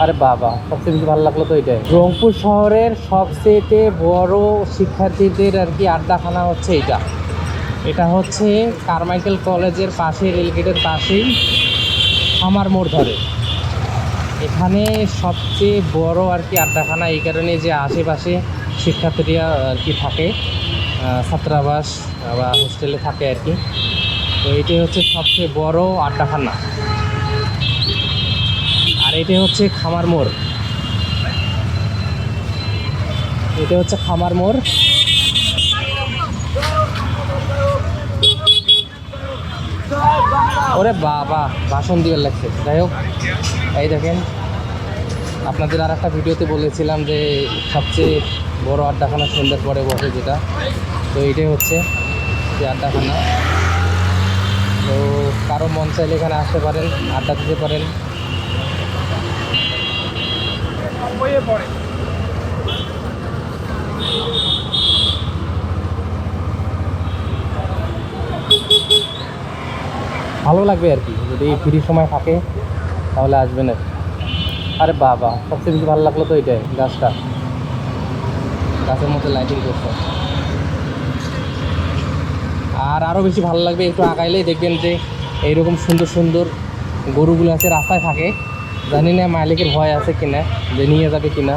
আরে বাবা, সবচেয়ে বেশি ভালো লাগলো তো এটাই। রংপুর শহরের সবচেয়ে বড় শিক্ষার্থীদের আর কি আড্ডাখানা হচ্ছে এটা। এটা হচ্ছে কারমাইকেল কলেজের পাশে, রেলগেটের পাশেই খামার মোড় ধরে। এখানে সবচেয়ে বড় আর কি আড্ডাখানা, এই কারণে যে আশেপাশে শিক্ষার্থীরা আর কি থাকে, ছাত্রাবাস বা হোস্টেলে থাকে আর কি। তো এটাই হচ্ছে সবচেয়ে বড় আড্ডাখানা। আর এটা হচ্ছে খামার মোড়, এটা হচ্ছে খামার মোড়। ওরে বাবা, ভাষণ দিয়ে লাগছে। যাই হোক, এই দেখেন, আপনাদের আর একটা ভিডিওতে বলেছিলাম যে সবচেয়ে বড় আড্ডাখানা সন্ধ্যার পরে বসে যেটা, তো এটাই হচ্ছে যে আড্ডাখানা। তো কারো মন চাইলে এখানে আসতে পারেন, আড্ডা দিতে পারেন। ভালো লাগবে আর কি, যদি ফ্রি সময় থাকে তাহলে আসবেন আর কি। আরে বাবা, সবচেয়ে বেশি ভালো লাগলো তো এটাই, গাছটা, গাছের মধ্যে লাইটিং করছে। আর আরও বেশি ভালো লাগবে একটু আগাইলেই দেখবেন যে এইরকম সুন্দর সুন্দর গরুগুলো আছে রাস্তায় থাকে। জানি না মালিকের ভয় আছে কিনা, যে নিয়ে যাবে কিনা।